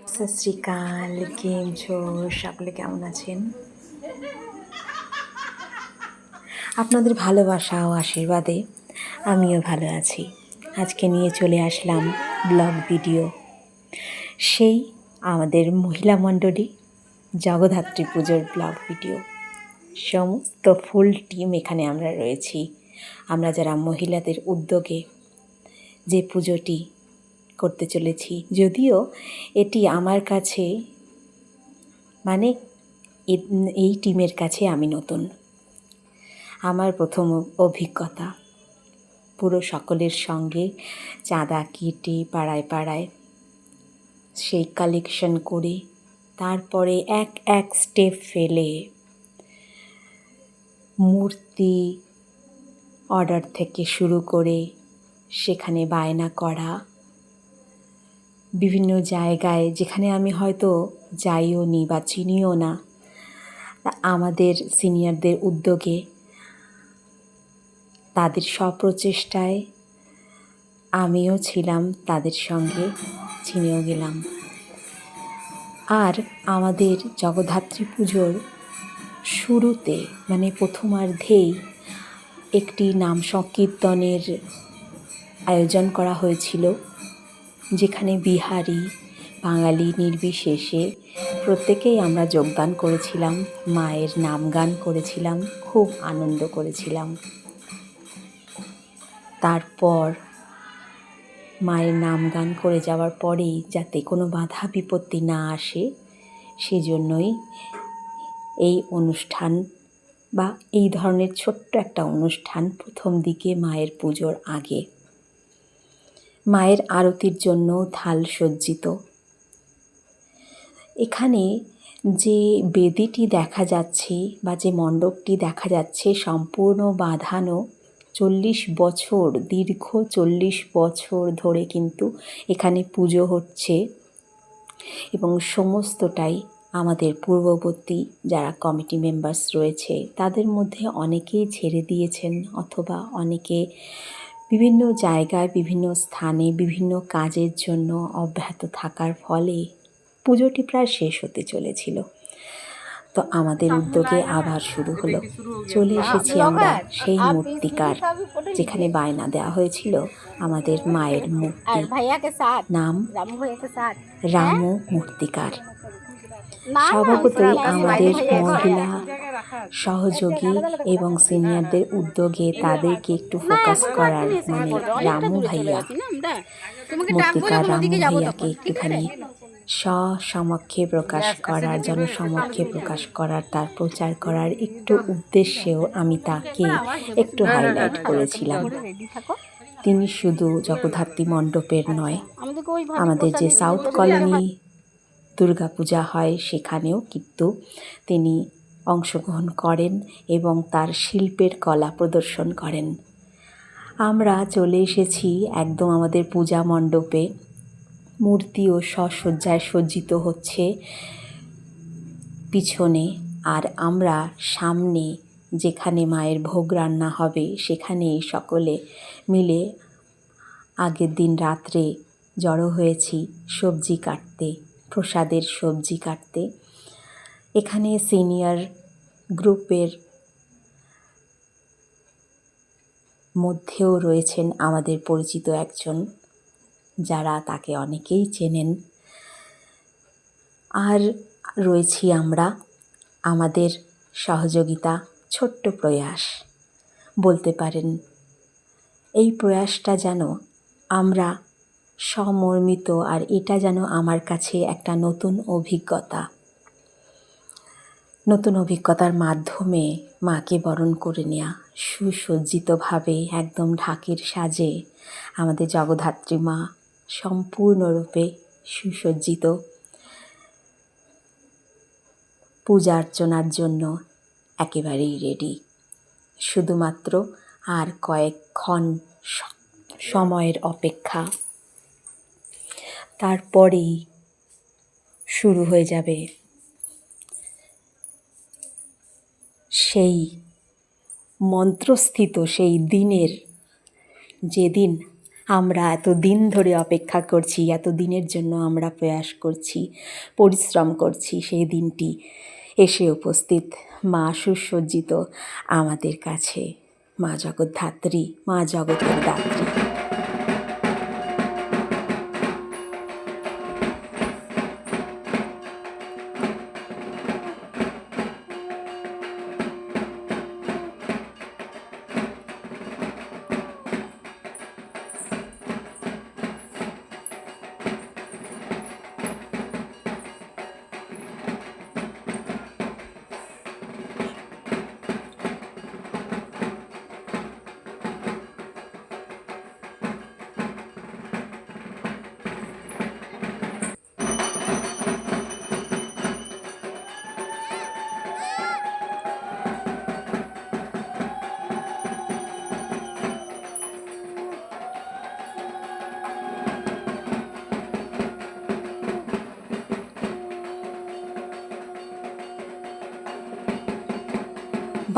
सत श्री अकाल केम छो सकले केमन आছেন আপনাদের ভালোবাসা ও আশীর্বাদে আমিও ভালো আছি। আজকে নিয়ে চলে আসলাম ব্লগ ভিডিও। সেই আমাদের মহিলা মণ্ডলী জগদ্ধাত্রী পুজোর ব্লগ ভিডিও। সমস্ত ফুল টিম এখানে আমরা রয়েছি। আমরা যারা মহিলাদের উদ্যোগে যে পুজোটি করতে চলেছি, যদিও এটি আমার কাছে মানে এই টিমের কাছে আমি নতুন। আমার প্রথম অভিজ্ঞতা পুরো সকলের সঙ্গে চাঁদা কেটে পাড়ায় পাড়ায় সেই কালেকশন করে তারপরে এক এক স্টেপ ফেলে মূর্তি অর্ডার থেকে শুরু করে সেখানে বায়না করা, বিভিন্ন জায়গায় যেখানে আমি হয়তো যাইও নি বা চিনিও না, আমাদের সিনিয়রদের উদ্যোগে তাদের স্বপ্রচেষ্টায় আমিও ছিলাম তাদের সঙ্গে, চিনেও গেলাম। আর আমাদের জগদ্ধাত্রী পুজোর শুরুতে মানে প্রথমার্ধেই একটি নাম সংকীর্তনের আয়োজন করা হয়েছিল, যেখানে বিহারি বাঙালি নির্বিশেষে প্রত্যেকেই আমরা যোগদান করেছিলাম, মায়ের নাম গান করেছিলাম, খুব আনন্দ করেছিলাম। তারপর মায়ের নাম গান করে যাওয়ার পরেই যাতে কোনো বাধা বিপত্তি না আসে সেজন্যই এই অনুষ্ঠান বা এই ধরনের ছোট্ট একটা অনুষ্ঠান প্রথম দিকে মায়ের পুজোর আগে। মায়ের আরতির জন্য থাল সজ্জিত। এখানে যে বেদিটি দেখা যাচ্ছে বা যে মণ্ডপটি দেখা যাচ্ছে সম্পূর্ণ বাঁধানো। 40 বছর, দীর্ঘ 40 বছর ধরে কিন্তু এখানে পুজো হচ্ছে এবং সমস্তটাই আমাদের পূর্ববর্তী যারা কমিটি মেম্বার্স রয়েছে তাদের মধ্যে অনেকেই ছেড়ে দিয়েছেন, অথবা অনেকে বিভিন্ন জায়গায় বিভিন্ন স্থানে বিভিন্ন কাজের জন্য অব্যাহত থাকার ফলে পুজোটি প্রায় শেষ হতে চলেছিল। তো আমাদের উদ্যোগে আবার শুরু হলো। চলে এসেছি আমরা সেই মূর্তিকার যেখানে বায়না দেওয়া হয়েছিল আমাদের মায়ের মূর্তি, নাম রামু মূর্তিকার। স্বভাবতই আমাদের মহিলা সহযোগী এবং সিনিয়রদের উদ্যোগে তাদেরকে একটু ফোকাস করার, মানে রামু ভাইয়া মূর্তিকার রামু ভাইয়াকে একটুখানি স্বসমক্ষে প্রকাশ করার, জনসমক্ষে প্রকাশ করার, তার প্রচার করার একটু উদ্দেশ্যেও আমি তাকে একটু হাইলাইট করেছিলাম। তিনি শুধু জগদ্ধাত্রী মণ্ডপের নয়, আমাদের যে সাউথ কলোনি দুর্গাপূজা হয় সেখানেও কিন্তু তিনি অংশগ্রহণ করেন এবং তার শিল্পের কলা প্রদর্শন করেন। আমরা চলে এসেছি একদম আমাদের পূজা মণ্ডপে। মূর্তিও সজ্জায় সজ্জিত হচ্ছে পিছনে, আর আমরা সামনে যেখানে মায়ের ভোগ রান্না হবে সেখানেই সকলে মিলে আগের দিন রাত্রে জড়ো হয়েছি সবজি কাটতে, প্রসাদের সবজি কাটতে। এখানে সিনিয়র গ্রুপের মধ্যেও রয়েছেন আমাদের পরিচিত একজন, যারা তাকে অনেকেই চেনেন। আর রয়েছি আমরা, আমাদের সহযোগিতা ছোট্ট প্রয়াস বলতে পারেন। এই প্রয়াসটা যেন আমরা সমর্মিত, আর এটা যেন আমার কাছে একটা নতুন অভিজ্ঞতা। নতুন অভিজ্ঞতার মাধ্যমে মাকে বরণ করে নেওয়া, সুসজ্জিতভাবে একদম ঢাকের সাজে আমাদের জগদ্ধাত্রী মা সম্পূর্ণরূপে সুসজ্জিত, পূজা অর্চনার জন্য একেবারেই রেডি। শুধুমাত্র আর কয়েকক্ষণ সময়ের অপেক্ষা, তারপরেই শুরু হয়ে যাবে সেই মন্ত্রস্থিত সেই দিনের, যেদিন আমরা এত দিন ধরে অপেক্ষা করছি, এত দিনের জন্য আমরা প্রয়াস করছি, পরিশ্রম করছি, সেই দিনটি এসে উপস্থিত। মা সুসজ্জিত আমাদের কাছে, মা জগদ্ধাত্রী, মা জগতের দাত্রী।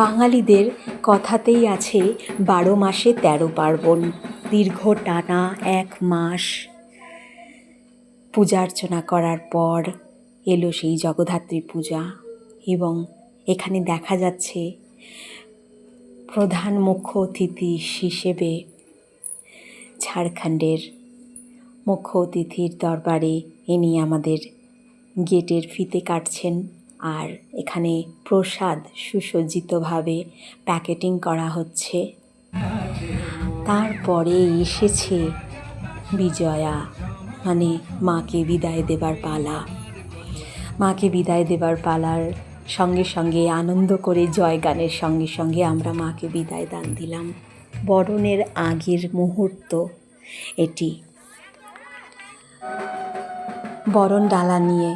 বাঙালিদের কথাতেই আছে 12 মাসে 13 পার্বণ। দীর্ঘ টানা 1 মাস পূজা অর্চনা করার পর এলো সেই জগদ্ধাত্রী পূজা, এবং এখানে দেখা যাচ্ছে প্রধান মুখ্য অতিথি হিসেবে ঝাড়খণ্ডের মুখ্য অতিথির দরবারে ইনি আমাদের গেটের ফিতে কাটছেন। আর এখানে প্রসাদ সুসজ্জিতভাবে প্যাকেটিং করা হচ্ছে। তারপরে এসেছে বিজয়া, মানে মাকে বিদায় দেবার পালা। মাকে বিদায় দেবার পালার সঙ্গে সঙ্গে আনন্দ করে জয়গানের সঙ্গে সঙ্গে আমরা মাকে বিদায় দান দিলাম। বরণের আগের মুহূর্ত এটি। বরণ ডালা নিয়ে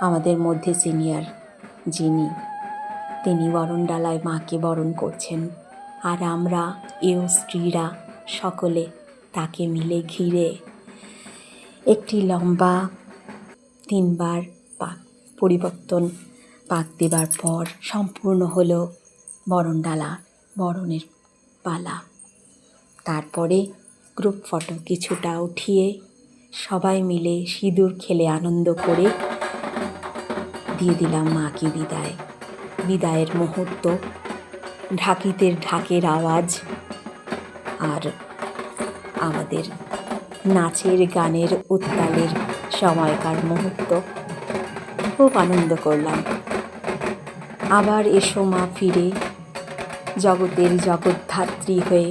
আমাদের মধ্যে সিনিয়র যিনি, তিনি বরণ ডালায় মাকে বরণ করছেন, আর আমরা এও স্ত্রীরা সকলে তাকে মিলে ঘিরে একটি লম্বা 3 বার পাক পরিবর্তন পাক দেবার পর সম্পূর্ণ হলো বরণ ডালা, বরণের পালা। তারপরে গ্রুপ ফটো কিছুটা উঠিয়ে সবাই মিলে সিঁদুর খেলে আনন্দ করে দিয়ে দিলাম মাকে বিদায়। বিদায়ের মুহূর্ত, ঢাকিতের ঢাকের আওয়াজ আর আমাদের নাচের গানের উত্তালের সময়কার মুহূর্ত। খুব আনন্দ করলাম। আবার এসো মা ফিরে, জগতের জগদ্ধাত্রী হয়ে।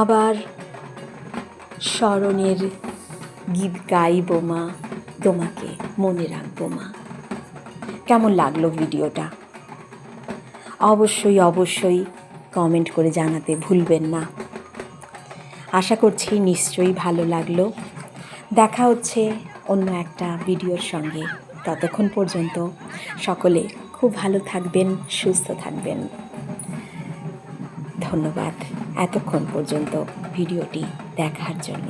আবার স্মরণের গীত গাইব মা, তোমাকে মনে রাখবো মা। কেমন লাগলো ভিডিওটা? অবশ্যই অবশ্যই কমেন্ট করে জানাতে ভুলবেন না। আশা করছি নিশ্চয়ই ভালো লাগলো। দেখা হচ্ছে অন্য একটা ভিডিওর সঙ্গে। ততক্ষণ পর্যন্ত সকলে খুব ভালো থাকবেন, সুস্থ থাকবেন। ধন্যবাদ এতক্ষণ পর্যন্ত ভিডিওটি দেখার জন্য।